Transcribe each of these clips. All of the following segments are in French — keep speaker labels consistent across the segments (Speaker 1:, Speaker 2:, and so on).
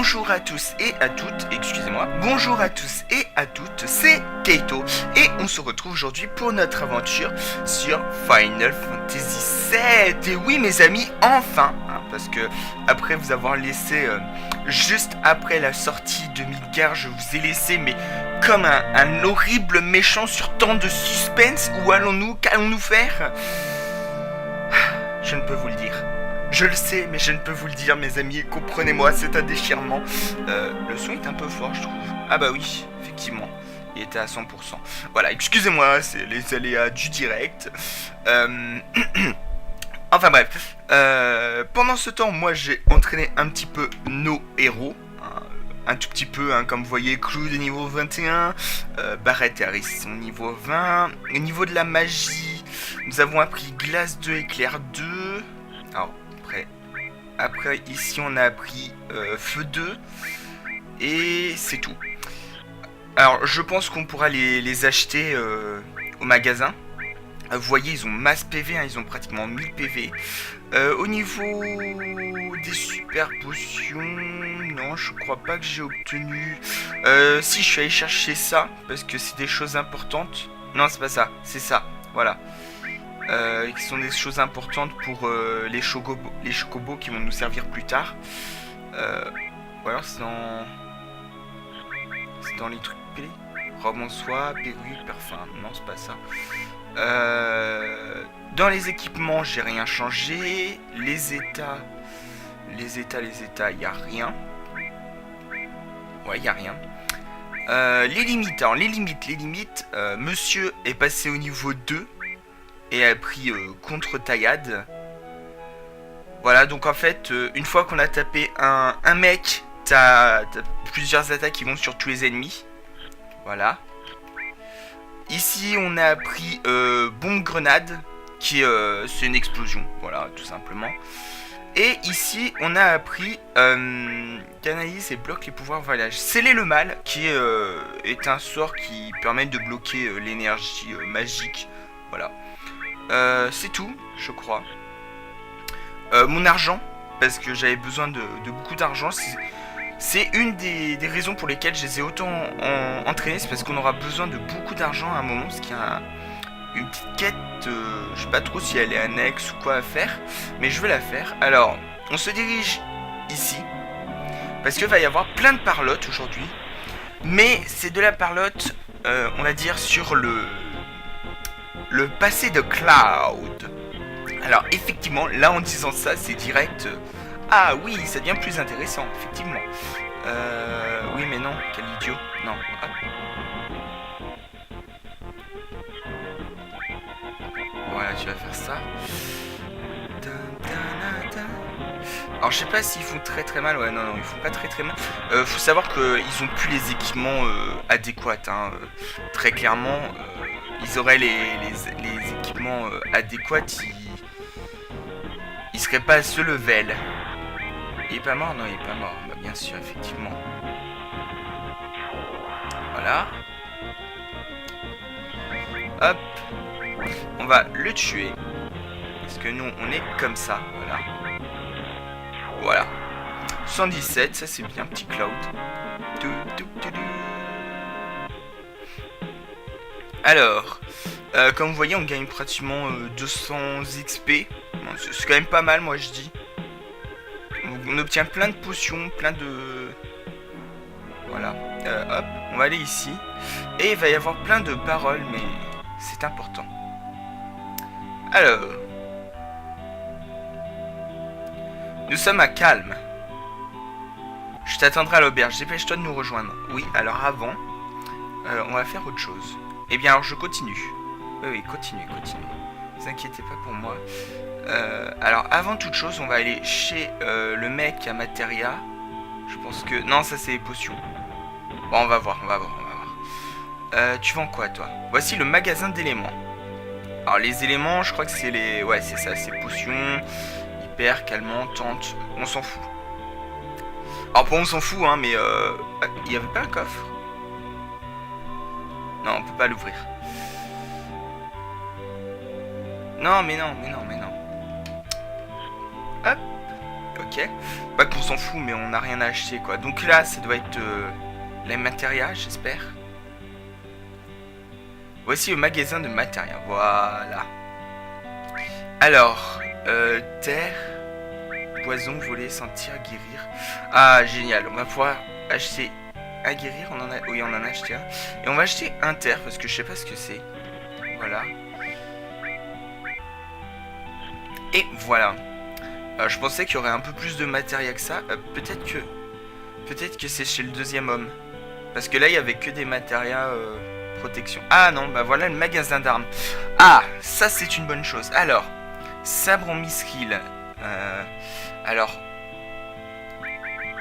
Speaker 1: bonjour à tous et à toutes, excusez-moi, bonjour à tous et à toutes, c'est Kaito et on se retrouve aujourd'hui pour notre aventure sur Final Fantasy VII. Et oui mes amis, enfin, parce que après vous avoir laissé juste après la sortie de Midgar, je vous ai laissé mais comme un horrible méchant sur tant de suspense. Où allons-nous? Qu'allons-nous faire? Je ne peux vous le dire. Je le sais, mais je ne peux vous le dire, mes amis. Comprenez-moi, c'est un déchirement. Le son est un peu fort, je trouve. Ah bah oui, effectivement. Il était à 100%. Voilà, excusez-moi, c'est les aléas du direct. Enfin bref. Pendant ce temps, moi, j'ai entraîné un petit peu nos héros. Un tout petit peu, comme vous voyez, Crew de niveau 21, Barrett et Harris sont niveau 20. Au niveau de la magie, nous avons appris Glace 2, Éclair 2. Alors, après ici, on a appris Feu 2. Et c'est tout. Alors, je pense qu'on pourra les acheter au magasin. Vous voyez, ils ont masse PV, ils ont pratiquement 1000 PV. Au niveau des super potions, non, je crois pas que j'ai obtenu. Si, je suis allé chercher ça, parce que c'est des choses importantes. Non, c'est pas ça, c'est ça, voilà. Qui sont des choses importantes pour les chocobos qui vont nous servir plus tard. Ou alors c'est dans les trucs P. Robe en soie, perruque, parfum. Non, c'est pas ça. Dans les équipements, j'ai rien changé. Les états, y a rien. Ouais, y a rien. Les limites, alors les limites, monsieur est passé au niveau 2 et a pris contre taillade. Voilà, donc en fait, une fois qu'on a tapé un mec, t'as plusieurs attaques qui vont sur tous les ennemis. Voilà. Ici, on a appris bombe grenade, qui c'est une explosion, voilà, tout simplement. Et ici, on a appris canalise et bloque les pouvoirs voyage. Sceller le mal, qui est un sort qui permet de bloquer l'énergie magique. Voilà. C'est tout, je crois. Mon argent, parce que j'avais besoin de beaucoup d'argent. C'est une des raisons pour lesquelles je les ai autant entraînés. C'est parce qu'on aura besoin de beaucoup d'argent à un moment. Ce qui a une petite quête, je sais pas trop si elle est annexe ou quoi à faire, mais je veux la faire. Alors, on se dirige ici, parce qu'il va y avoir plein de parlottes aujourd'hui. Mais c'est de la parlotte, on va dire, sur le passé de Cloud. Alors, effectivement, là en disant ça, c'est direct... Ah oui, ça devient plus intéressant, effectivement. Oui, mais non, quel idiot. Non, hop. Voilà, tu vas faire ça. Alors, je sais pas s'ils font très mal. Ouais, non, ils font pas très mal. Faut savoir qu'ils ont plus les équipements adéquats. Très clairement, ils auraient les équipements adéquats. Ils seraient pas à ce level. Il est pas mort? Non, il est pas mort. Bah, bien sûr, effectivement. Voilà. Hop. On va le tuer. Parce que nous, on est comme ça. Voilà. Voilà. 117, ça c'est bien, petit Cloud. Alors, comme vous voyez, on gagne pratiquement 200 XP. Bon, c'est quand même pas mal, moi je dis. On obtient plein de potions, plein de... Voilà. Hop, on va aller ici. Et il va y avoir plein de paroles, mais c'est important. Alors... Nous sommes à Calme. Je t'attendrai à l'auberge. Dépêche-toi de nous rejoindre. Oui, alors avant, on va faire autre chose. Eh bien, alors je continue. Oui, continue. Ne vous inquiétez pas pour moi. Alors, avant toute chose, on va aller chez le mec à Materia. Je pense que... Non, ça c'est les potions. Bon, on va voir. Tu vends quoi, toi? Voici le magasin d'éléments. Alors, les éléments, je crois que c'est les... Ouais, c'est ça, c'est potions, hyper, calmant, tente. On s'en fout. Alors, bon, on s'en fout, mais... Il y avait pas un coffre? Non, on peut pas l'ouvrir. Non, mais non. Hop. Ok. ok. Pas qu'on s'en fout, mais on n'a rien à acheter, quoi. Donc là, ça doit être la matérias, j'espère. Voici le magasin de matérias, voilà. Alors, terre, poison, voler, sentir, guérir. Ah, génial, on va pouvoir acheter à guérir, on en a, oui, on en a acheté un. Et on va acheter un terre, parce que je sais pas ce que c'est. Voilà. Et voilà. Je pensais qu'il y aurait un peu plus de matériel que ça. Peut-être que c'est chez le deuxième homme. Parce que là, il y avait que des matériaux protection. Ah non, bah voilà le magasin d'armes. Ah, ça c'est une bonne chose. Alors, sabre en mithril. Alors,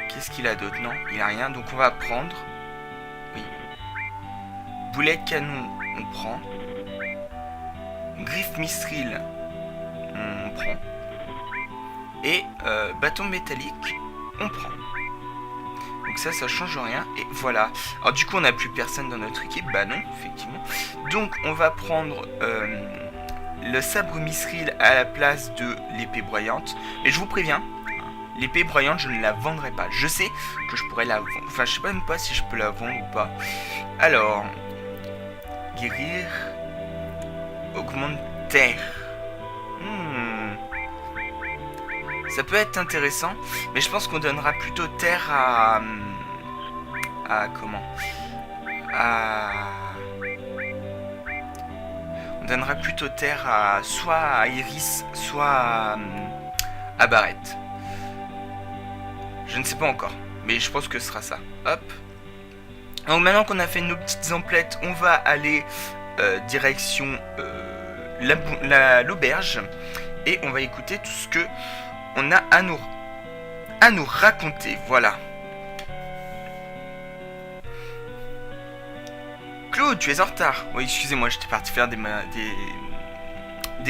Speaker 1: qu'est-ce qu'il a d'autre? Non, il a rien. Donc on va prendre. Oui. Boulet de canon, on prend. Griffe mithril, on prend. Et bâton métallique, on prend. Donc ça change rien. Et voilà. Alors du coup, on n'a plus personne dans notre équipe. Bah non, effectivement. Donc on va prendre le sabre mithril à la place de l'épée broyante. Mais je vous préviens, l'épée broyante, je ne la vendrai pas. Je sais que je pourrais la vendre. Enfin, je sais même pas si je peux la vendre ou pas. Alors, guérir, augmente terre. Ça peut être intéressant, mais je pense qu'on donnera plutôt terre à comment? On donnera plutôt terre à soit à Iris, soit à Barrett. Je ne sais pas encore, mais je pense que ce sera ça. Hop. Donc maintenant qu'on a fait nos petites emplettes, on va aller direction l'auberge et on va écouter tout ce que on a à nous raconter. Voilà. Claude, tu es en retard. Oui, excusez-moi, j'étais parti faire des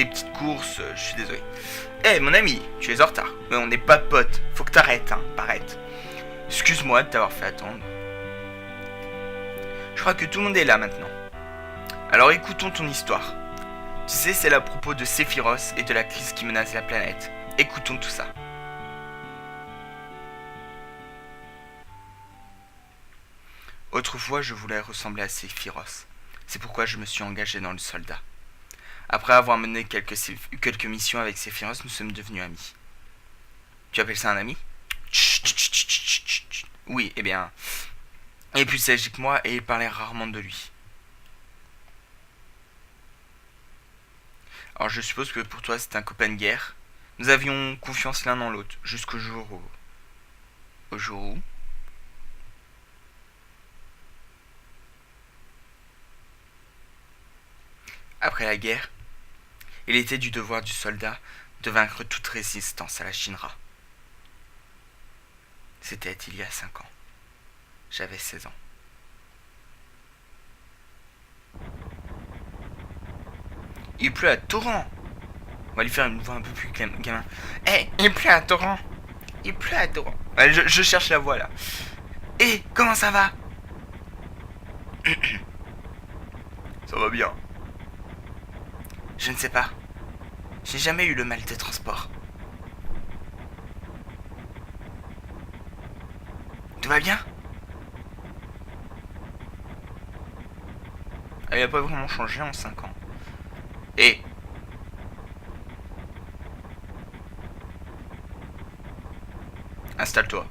Speaker 1: petites courses, je suis désolé. Eh, mon ami, tu es en retard. Mais on n'est pas potes, faut que t'arrêtes, hein, arrête. Excuse-moi de t'avoir fait attendre. Je crois que tout le monde est là maintenant. Alors écoutons ton histoire. Tu sais, c'est à propos de Sephiroth et de la crise qui menace la planète. Écoutons tout ça. Autrefois, je voulais ressembler à Sephiroth. C'est pourquoi je me suis engagé dans le soldat. Après avoir mené quelques missions avec Sephiroth, nous sommes devenus amis. Tu appelles ça un ami? Oui, eh bien... Il est plus âgé que moi et il parlait rarement de lui. Alors je suppose que pour toi c'est un copain de guerre. Nous avions confiance l'un dans l'autre, jusqu'au jour où... Au jour où... Après la guerre, il était du devoir du soldat de vaincre toute résistance à la Shinra. C'était il y a 5 ans. J'avais 16 ans. Il pleut à torrent. On va lui faire une voix un peu plus gamin. Eh, il pleut à torrent. Il pleut à torrent. Ouais, je cherche la voix là. Eh, comment ça va? Ça va bien. Je ne sais pas. J'ai jamais eu le mal des transports. Tout va bien? Il a pas vraiment changé en 5 ans. Et installe-toi.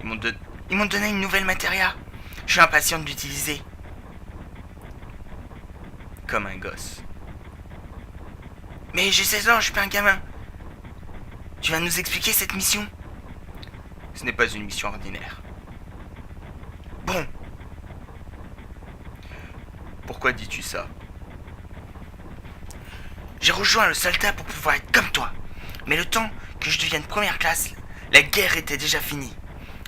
Speaker 1: Ils m'ont donné une nouvelle matéria. Je suis impatient de l'utiliser. Comme un gosse. Mais j'ai 16 ans, je suis pas un gamin. Tu vas nous expliquer cette mission? Ce n'est pas une mission ordinaire. Bon. Pourquoi dis-tu ça? J'ai rejoint le soldat pour pouvoir être comme toi. Mais le temps que je devienne première classe, la guerre était déjà finie.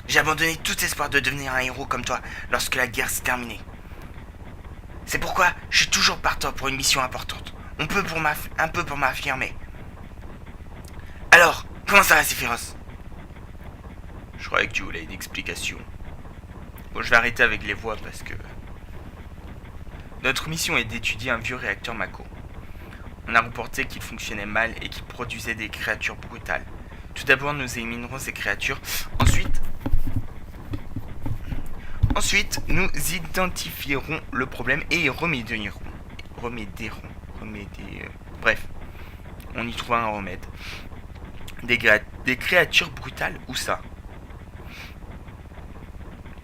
Speaker 1: J'ai abandonné tout espoir de devenir un héros comme toi lorsque la guerre s'est terminée. C'est pourquoi je suis toujours partant pour une mission importante. Un peu pour m'affirmer. Alors, comment ça va, Sephiroth? Je croyais que tu voulais une explication. Bon, je vais arrêter avec les voix parce que... Notre mission est d'étudier un vieux réacteur Mako. On a reporté qu'il fonctionnait mal et qu'il produisait des créatures brutales. Tout d'abord, nous éliminerons ces créatures. Ensuite, nous identifierons le problème et y remédierons. Bref, on y trouvera un remède. Des créatures brutales, où ça?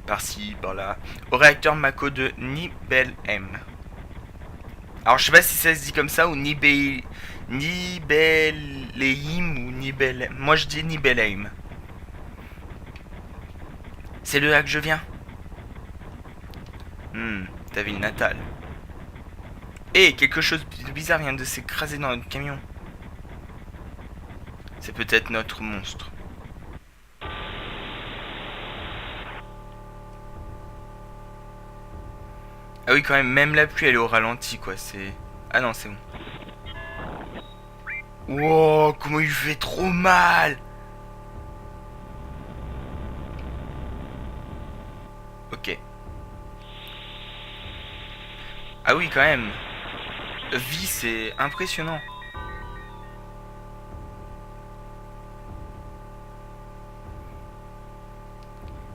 Speaker 1: Par-ci, par-là. Au réacteur Mako de Nibelheim. Alors, je sais pas si ça se dit comme ça ou Nibelheim ou Nibelheim. Moi, je dis Nibelheim. C'est de là que je viens. Ta ville natale. Et quelque chose de bizarre vient de s'écraser dans notre camion. C'est peut-être notre monstre. Ah oui, quand même la pluie elle est au ralenti quoi, c'est... Ah non, c'est bon. Wow, comment il fait trop mal. Ok. Ah oui, quand même. Vie, c'est impressionnant.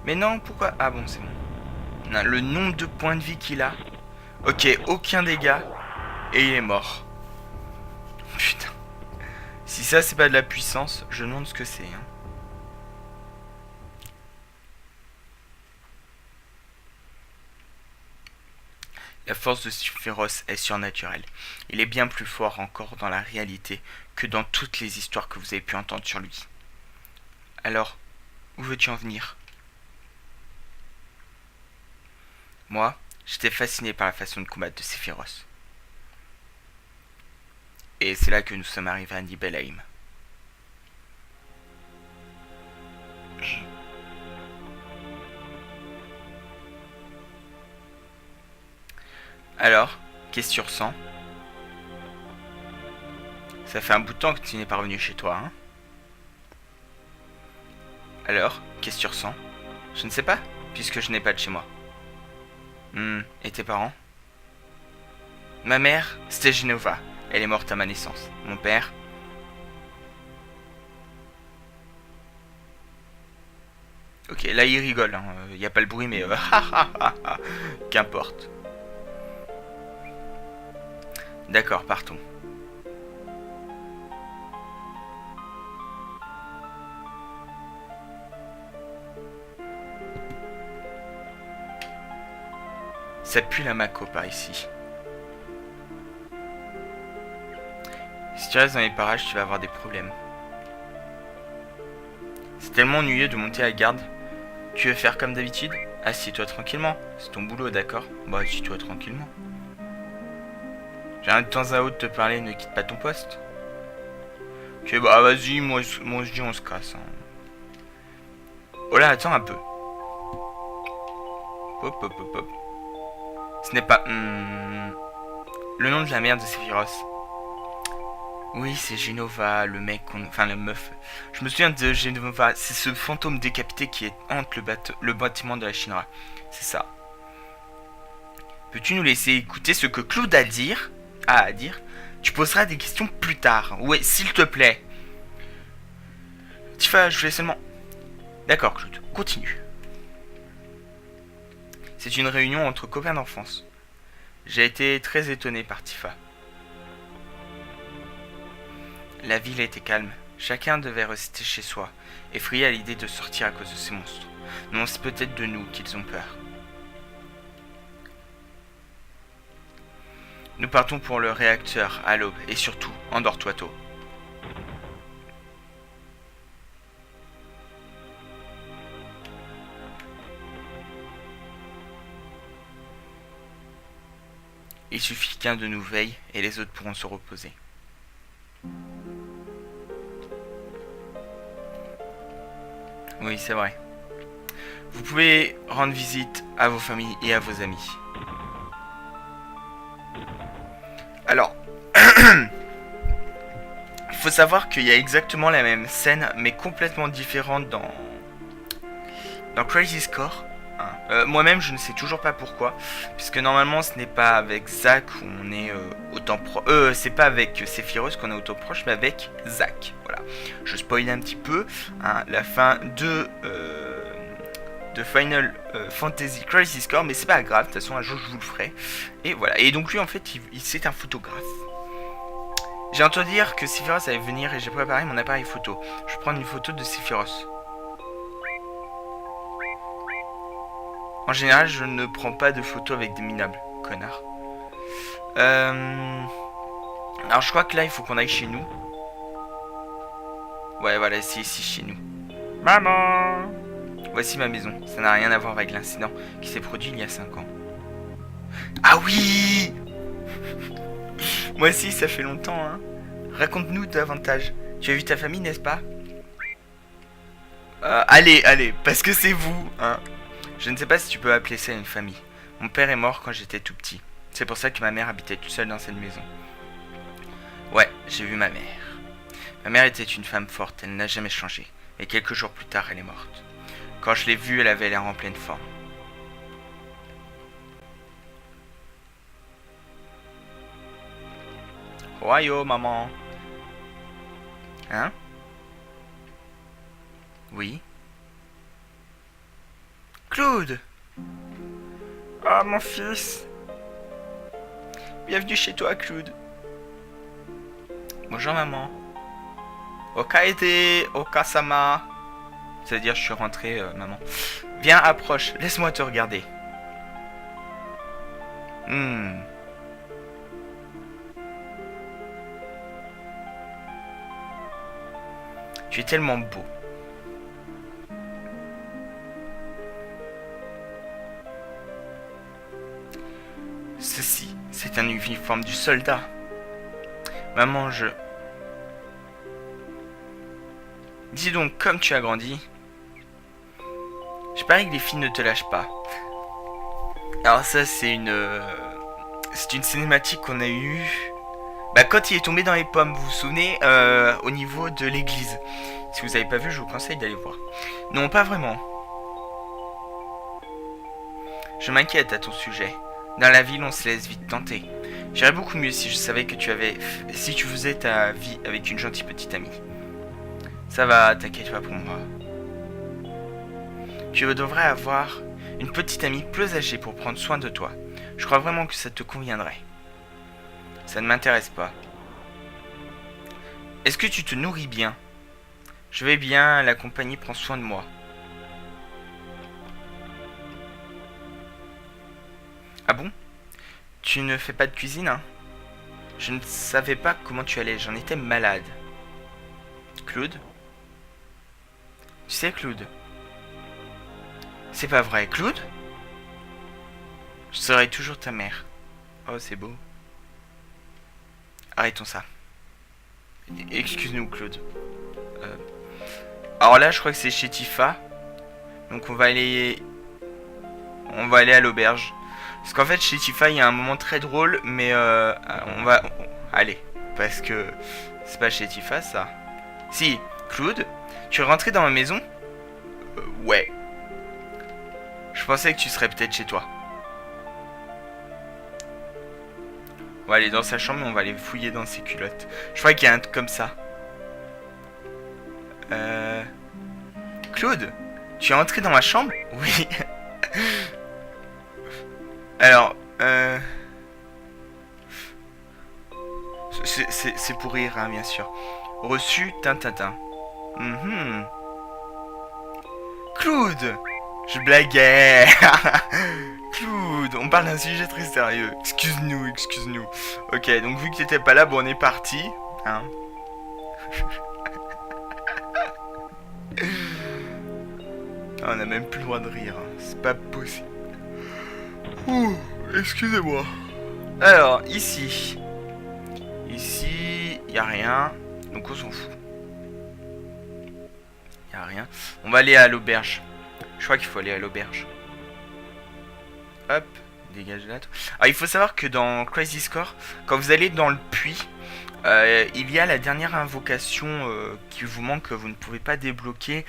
Speaker 1: Mais non, pourquoi? Ah bon, c'est bon. Non, le nombre de points de vie qu'il a. Ok, aucun dégât. Et il est mort. Putain. Si ça, c'est pas de la puissance, je me demande ce que c'est. Hein. La force de Sephiroth est surnaturelle. Il est bien plus fort encore dans la réalité que dans toutes les histoires que vous avez pu entendre sur lui. Alors, où veux-tu en venir? Moi, j'étais fasciné par la façon de combattre de Sephiroth. Et c'est là que nous sommes arrivés à Nibelheim. Alors, qu'est-ce que tu ressens? Ça fait un bout de temps que tu n'es pas revenu chez toi, hein? Alors, qu'est-ce que tu ressens? Je ne sais pas, puisque je n'ai pas de chez moi. Et tes parents? Ma mère, c'était Genova. Elle est morte à ma naissance. Mon père... Ok, là il rigole, hein. Y a pas le bruit, mais... Qu'importe. D'accord, partons. Ça pue la Mako par ici. Si tu restes dans les parages, tu vas avoir des problèmes. C'est tellement ennuyeux de monter à la garde. Tu veux faire comme d'habitude? Assieds-toi tranquillement. C'est ton boulot, d'accord? Bah, assieds-toi tranquillement. J'arrête de temps à autre de te parler, ne quitte pas ton poste. Ok, bah vas-y, moi je dis on se casse. Hein. Oh là, attends un peu. Hop, hop, hop, hop. Ce n'est pas... le nom de la mère de Sephiroth. Oui, c'est Genova, le mec, enfin la meuf. Je me souviens de Genova, c'est ce fantôme décapité qui hante le bâtiment de la Shinra. C'est ça. Peux-tu nous laisser écouter ce que Claude a à dire? Tu poseras des questions plus tard. Ouais, s'il te plaît. Tifa, je voulais seulement... D'accord, Claude, continue. C'est une réunion entre copains d'enfance. J'ai été très étonné par Tifa. La ville était calme. Chacun devait rester chez soi, effrayé à l'idée de sortir à cause de ces monstres. Non, c'est peut-être de nous qu'ils ont peur. Nous partons pour le réacteur à l'aube, et surtout, endors-toi tôt. Il suffit qu'un de nous veille, et les autres pourront se reposer. Oui, c'est vrai. Vous pouvez rendre visite à vos familles et à vos amis. Alors, il faut savoir qu'il y a exactement la même scène, mais complètement différente dans Crisis Core. Hein. Moi-même, je ne sais toujours pas pourquoi. Puisque normalement, ce n'est pas avec Zack où on est autant proche. C'est pas avec Sephiroth qu'on est autant proche, mais avec Zack. Voilà. Je spoil un petit peu. Hein, la fin de Final Fantasy Crisis Core. Mais c'est pas grave. De toute façon, un jour, je vous le ferai. Et voilà. Et donc, lui, en fait, c'est un photographe. J'ai entendu dire que Sephiroth allait venir et j'ai préparé mon appareil photo. Je vais prendre une photo de Sephiroth. En général, je ne prends pas de photos avec des minables, connard. Alors, je crois que là, il faut qu'on aille chez nous. Ouais, voilà, c'est ici, chez nous. Maman! Voici ma maison. Ça n'a rien à voir avec l'incident qui s'est produit il y a 5 ans. Ah oui! Moi aussi, ça fait longtemps, hein. Raconte-nous davantage. Tu as vu ta famille, n'est-ce pas? Allez, parce que c'est vous, hein. Je ne sais pas si tu peux appeler ça une famille. Mon père est mort quand j'étais tout petit. C'est pour ça que ma mère habitait toute seule dans cette maison. Ouais, j'ai vu ma mère. Ma mère était une femme forte, elle n'a jamais changé. Et quelques jours plus tard, elle est morte. Quand je l'ai vue, elle avait l'air en pleine forme. Royo, maman. Hein? Oui? Claude! Ah, mon fils! Bienvenue chez toi, Claude. Bonjour, maman. Okaede, Okasama. C'est-à-dire, je suis rentré, maman. Viens, approche, laisse-moi te regarder. Tu es tellement beau. Ceci, c'est un uniforme du soldat. Maman, Dis donc, comme tu as grandi, je parie que les filles ne te lâchent pas. Alors ça, c'est une cinématique qu'on a eue... Bah, quand il est tombé dans les pommes, vous vous souvenez, au niveau de l'église. Si vous n'avez pas vu, je vous conseille d'aller voir. Non, pas vraiment. Je m'inquiète à ton sujet. Dans la ville, on se laisse vite tenter. J'irais beaucoup mieux si je savais que si tu faisais ta vie avec une gentille petite amie. Ça va, t'inquiète pas pour moi. Tu devrais avoir une petite amie plus âgée pour prendre soin de toi. Je crois vraiment que ça te conviendrait. Ça ne m'intéresse pas. Est-ce que tu te nourris bien? Je vais bien, la compagnie prend soin de moi. Ah bon? Tu ne fais pas de cuisine, hein? Je ne savais pas comment tu allais, j'en étais malade. Claude? Tu sais, Claude? C'est pas vrai, Claude? Je serai toujours ta mère. Oh, c'est beau. Arrêtons ça. Excuse-nous, Claude. Alors là, je crois que c'est chez Tifa. Donc on va aller à l'auberge. Parce qu'en fait, chez Tifa, il y a un moment très drôle, mais allez, parce que c'est pas chez Tifa, ça. Si, Claude, tu es rentré dans ma maison? Ouais. Je pensais que tu serais peut-être chez toi. On va aller dans sa chambre et on va aller fouiller dans ses culottes. Je crois qu'il y a un truc comme ça. Claude, tu es entré dans ma chambre? Oui. Alors, c'est pour rire, hein, bien sûr. Reçu, Tintintin. Claude, je blaguais. Claude, on parle d'un sujet très sérieux. Excuse-nous. Ok, donc vu que t'étais pas là, bon, on est parti. Hein. On a même plus le droit de rire. C'est pas possible. Ouh, excusez-moi. Alors, ici. Ici, y a rien. Donc on s'en fout. Y a rien. On va aller à l'auberge. Je crois qu'il faut aller à l'auberge. Hop, dégage là. Alors il faut savoir que dans Crisis Core, quand vous allez dans le puits, il y a la dernière invocation qui vous manque, que vous ne pouvez pas débloquer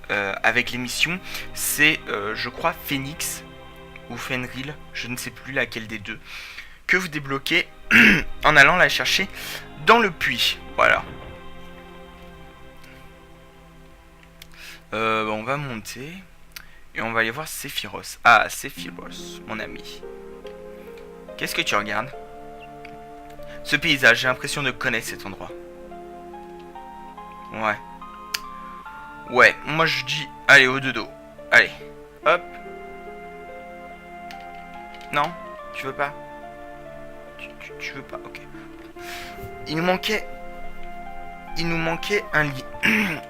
Speaker 1: avec les missions. C'est, je crois, Phoenix. ou Fenrir, je ne sais plus laquelle des deux, que vous débloquez en allant la chercher dans le puits. Voilà. On va monter et on va aller voir Sephiroth. Ah, Sephiroth, mon ami. Qu'est-ce que tu regardes? Ce paysage, j'ai l'impression de connaître cet endroit. Ouais. Ouais, moi je dis, allez, au dodo. Allez, hop. Non, tu veux pas? Tu veux pas, ok. Il nous manquait un lit.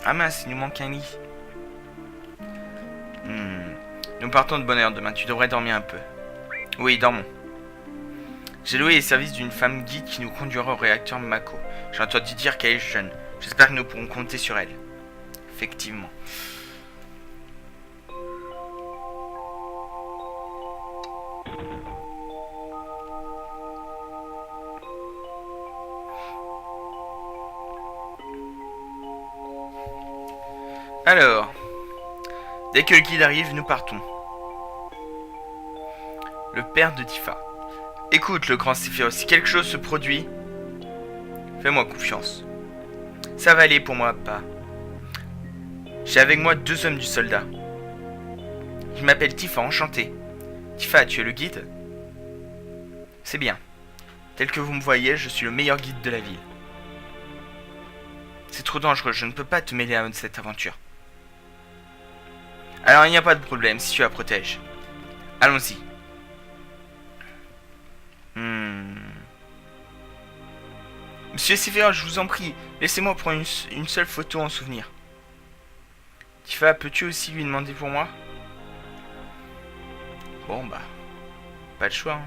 Speaker 1: Ah mince, il nous manque un lit. Nous partons de bonne heure demain, tu devrais dormir un peu. Oui, dormons. J'ai loué les services d'une femme guide qui nous conduira au réacteur Mako. J'ai entendu dire qu'elle est jeune. J'espère que nous pourrons compter sur elle. Effectivement. Alors, dès que le guide arrive, nous partons. Le père de Tifa. Écoute, le grand Sephiroth, si quelque chose se produit, fais-moi confiance. Ça va aller pour moi, pas. J'ai avec moi 2 hommes du soldat. Je m'appelle Tifa, enchanté. Tifa, tu es le guide? C'est bien. Tel que vous me voyez, je suis le meilleur guide de la ville. C'est trop dangereux, je ne peux pas te mêler à cette aventure. Alors il n'y a pas de problème, si tu la protèges. Allons-y. Monsieur Sephiroth, je vous en prie, laissez-moi prendre une seule photo en souvenir. Tifa, peux-tu aussi lui demander pour moi? Bon bah, pas de choix.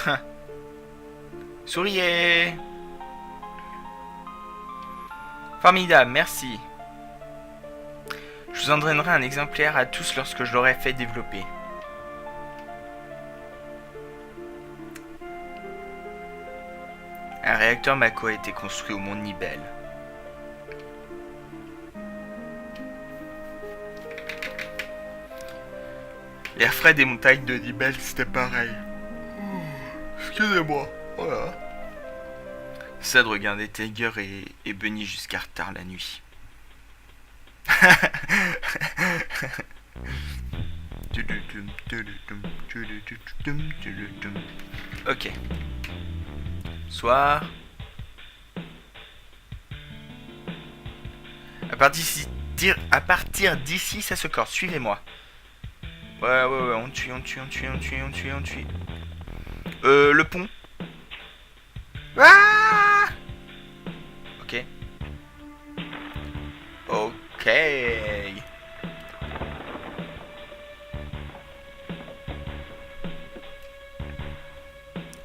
Speaker 1: Hein. Souriez. Formidable, merci. Je vous en donnerai un exemplaire à tous lorsque je l'aurai fait développer. Un réacteur Mako a été construit au mont Nibel. L'air frais des montagnes de Nibel, c'était pareil. Excusez-moi, voilà. Ça de regarder Tiger et Bunny jusqu'à tard la nuit. Ok. Soir. À partir d'ici, ça se corse. Suivez-moi. Ouais, on tue. Le pont. Ah! Ok. Ok. Elle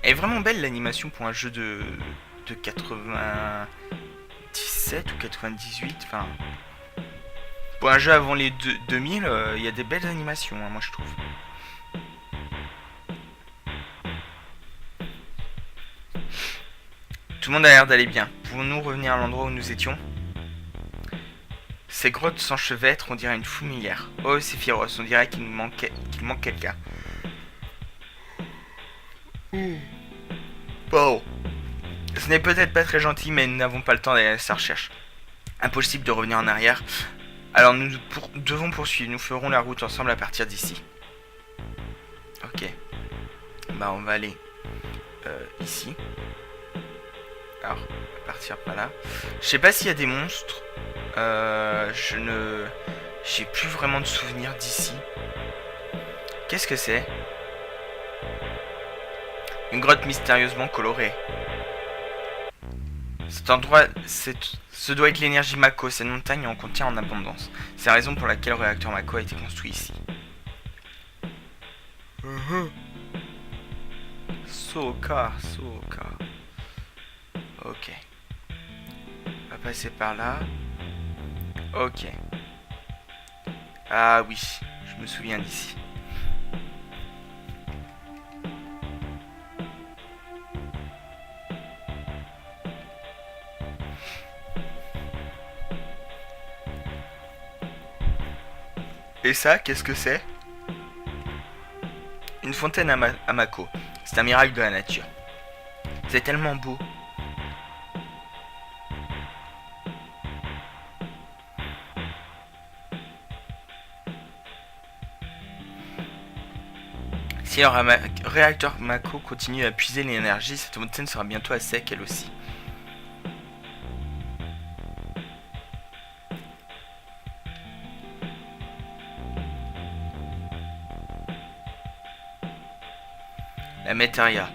Speaker 1: est vraiment belle l'animation pour un jeu de 97 ou 98. Enfin, pour un jeu avant les 2000, il y a des belles animations, hein, moi je trouve. Tout le monde a l'air d'aller bien. Pouvons-nous revenir à l'endroit où nous étions? Ces grottes s'enchevêtrent, on dirait une fourmilière. Oh, Sephiroth, on dirait qu'il manque quelqu'un. Bon. Ce n'est peut-être pas très gentil, mais nous n'avons pas le temps d'aller à sa recherche. Impossible de revenir en arrière. Alors nous devons poursuivre. Nous ferons la route ensemble à partir d'ici. Ok. Bah on va aller ici. Alors, à partir par là. Je sais pas s'il y a des monstres. J'ai plus vraiment de souvenirs d'ici. Qu'est-ce que c'est? Une grotte mystérieusement colorée. Cet endroit, ce doit être l'énergie Mako. Cette montagne en contient en abondance. C'est la raison pour laquelle le réacteur Mako a été construit ici. Soka. Ok. On va passer par là. Ok. Ah oui, je me souviens d'ici. Et ça, qu'est-ce que c'est? Une fontaine à Mako. C'est un miracle de la nature. C'est tellement beau. Si le réacteur Mako continue à puiser l'énergie, cette fontaine sera bientôt à sec elle aussi. La matéria.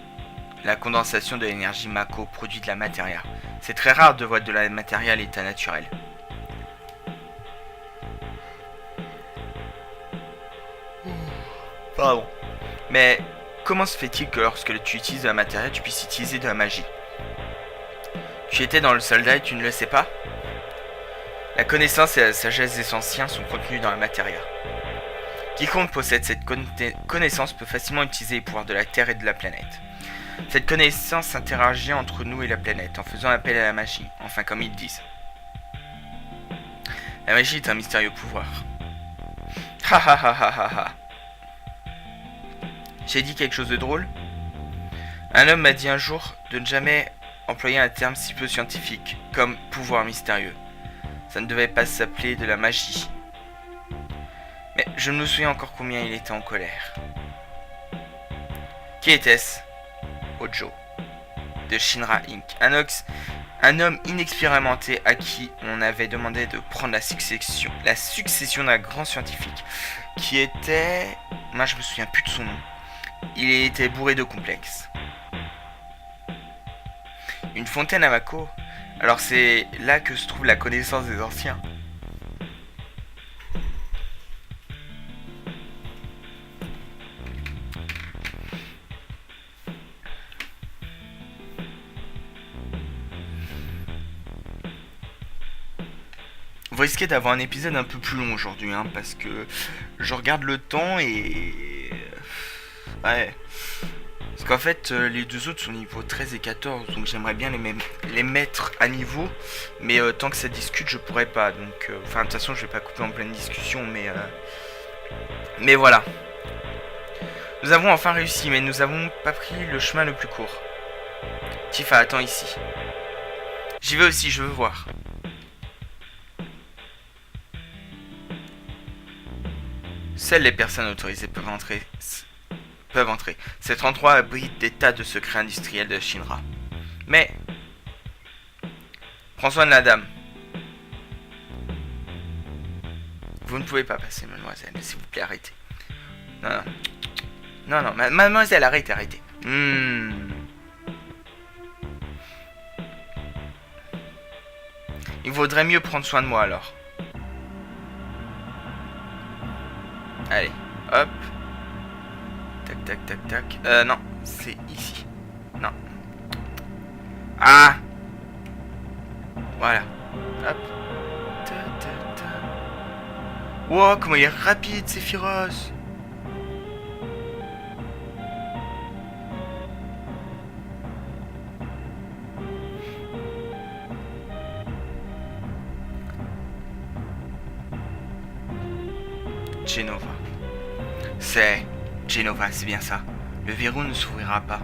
Speaker 1: La condensation de l'énergie Mako produit de la matéria. C'est très rare de voir de la matéria à l'état naturel. Pardon. Mais comment se fait-il que lorsque tu utilises de la matéria, tu puisses utiliser de la magie? Tu étais dans le soldat et tu ne le sais pas? La connaissance et la sagesse des anciens sont contenues dans la matéria. Quiconque possède cette connaissance peut facilement utiliser les pouvoirs de la Terre et de la planète. Cette connaissance interagit entre nous et la planète en faisant appel à la magie, enfin comme ils disent. La magie est un mystérieux pouvoir. Ha ha ha ha ha ha. J'ai dit quelque chose de drôle? Un homme m'a dit un jour de ne jamais employer un terme si peu scientifique, comme pouvoir mystérieux. Ça ne devait pas s'appeler de la magie. Mais je me souviens encore combien il était en colère. Qui était-ce? Ojo, de Shinra Inc. Un homme inexpérimenté à qui on avait demandé de prendre la succession d'un grand scientifique, qui était... Moi je me souviens plus de son nom. Il était bourré de complexes. Une fontaine à Mako? Alors c'est là que se trouve la connaissance des anciens. Vous risquez d'avoir un épisode un peu plus long aujourd'hui, hein, parce que je regarde le temps et... Ouais. Parce qu'en fait, les deux autres sont niveau 13 et 14, donc j'aimerais bien les mettre à niveau, mais tant que ça discute, je pourrais pas, donc... Enfin, de toute façon, je vais pas couper en pleine discussion, mais voilà. Nous avons enfin réussi, mais nous avons pas pris le chemin le plus court. Tifa, attends ici. J'y vais aussi, je veux voir. Seules les personnes autorisées peuvent entrer. Cet endroit abrite des tas de secrets industriels de Shinra. Mais... Prends soin de la dame. Vous ne pouvez pas passer, mademoiselle. S'il vous plaît, arrêtez. Non, mademoiselle, arrêtez. Il vaudrait mieux prendre soin de moi, alors. Allez, hop. Tac. Non, c'est ici. Non. Ah! Voilà. Hop. Wow, comment il est rapide, Sephiroth! Jenova. C'est Jenova, c'est bien ça. Le verrou ne s'ouvrira pas.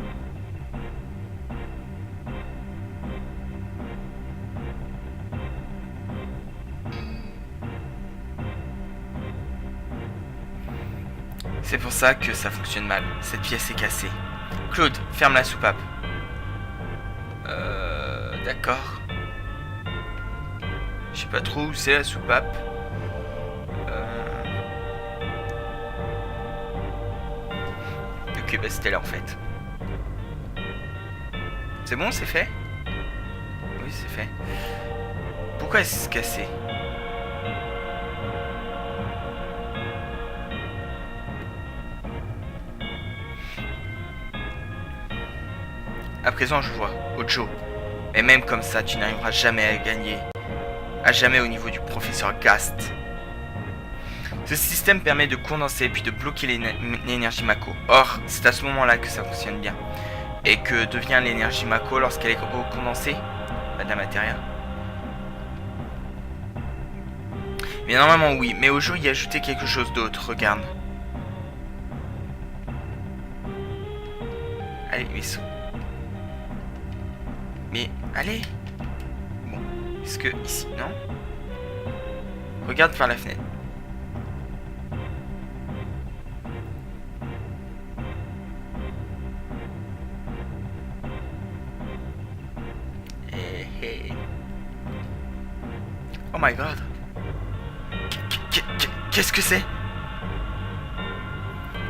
Speaker 1: C'est pour ça que ça fonctionne mal. Cette pièce est cassée. Claude, ferme la soupape. D'accord. Je sais pas trop où c'est la soupape. Ok, bah c'était là en fait. C'est bon, c'est fait? Oui, c'est fait. Pourquoi est-ce cassé? À présent, je vois. Ojo. Mais même comme ça, tu n'arriveras jamais à gagner. À jamais au niveau du professeur Gast. Ce système permet de condenser puis de bloquer l'énergie Mako. Or, c'est à ce moment-là que ça fonctionne bien. Et que devient l'énergie Mako lorsqu'elle est condensée? De la matéria. Mais normalement oui, mais au jeu il y a ajouté quelque chose d'autre, regarde. Allez, vaisseau. Mais, allez. Bon, est-ce que ici, non? Regarde par la fenêtre. Oh my god. Qu'est-ce que c'est?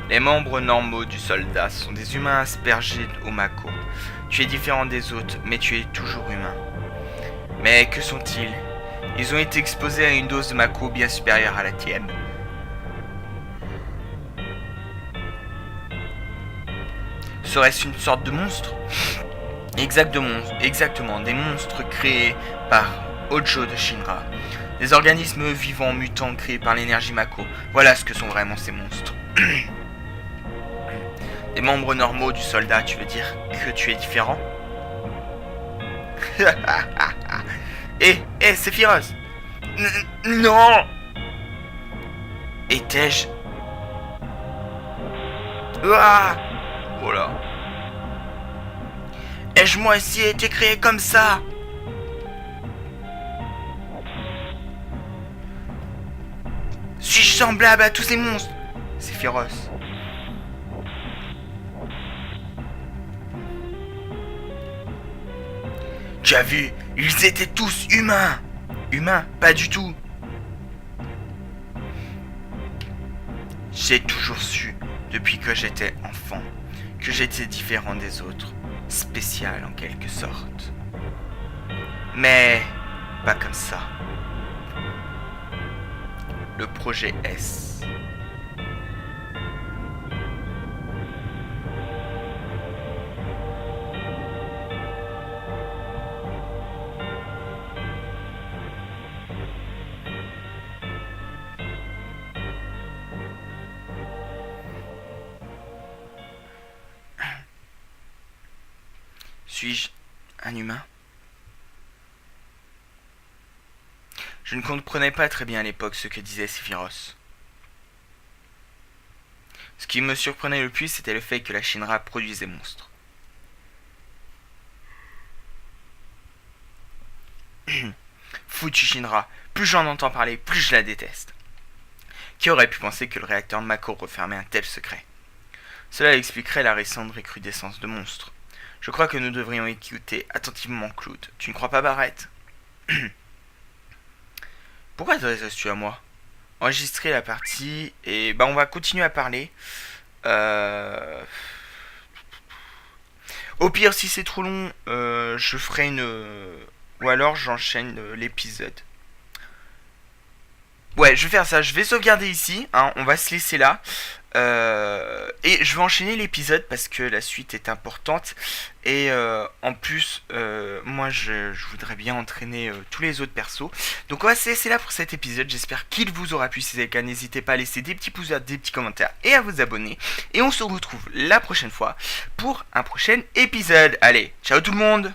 Speaker 1: Les membres normaux du soldat sont des humains aspergés au Mako. Tu es différent des autres, mais tu es toujours humain. Mais que sont-ils? Ils ont été exposés à une dose de Mako bien supérieure à la tienne. Serait-ce une sorte de monstre? Exactement, des monstres créés par Hojo de Shinra. Des organismes vivants mutants créés par l'énergie Mako. Voilà ce que sont vraiment ces monstres. Les membres normaux du soldat, tu veux dire que tu es différent? Sephiroth! Non! Étais-je... Ah! Oh là. Ai-je moi aussi été créé comme ça? Suis-je semblable à tous ces monstres? Sephiroth. Tu as vu? Ils étaient tous humains! Humains? Pas du tout! J'ai toujours su, depuis que j'étais enfant, que j'étais différent des autres. Spécial en quelque sorte. Mais pas comme ça. Le projet S. Suis-je un humain? Je ne comprenais pas très bien à l'époque ce que disait Sephiroth. Ce qui me surprenait le plus, c'était le fait que la Shinra produisait monstres. Foutu Shinra, plus j'en entends parler, plus je la déteste. Qui aurait pu penser que le réacteur Mako refermait un tel secret? Cela expliquerait la récente recrudescence de monstres. Je crois que nous devrions écouter attentivement Cloud. Tu ne crois pas, Barrett? Pourquoi t'adresses-tu à moi? Enregistrer la partie et on va continuer à parler. Au pire, si c'est trop long, je ferai une... ou alors j'enchaîne l'épisode. Ouais, je vais faire ça. Je vais sauvegarder ici. Hein, on va se laisser là. Et je vais enchaîner l'épisode parce que la suite est importante. Et en plus, moi je voudrais bien entraîner tous les autres persos. Donc on va se laisser là pour cet épisode. J'espère qu'il vous aura plu. Si c'est le cas, n'hésitez pas à laisser des petits pouces verts, des petits commentaires et à vous abonner. Et on se retrouve la prochaine fois pour un prochain épisode. Allez, ciao tout le monde!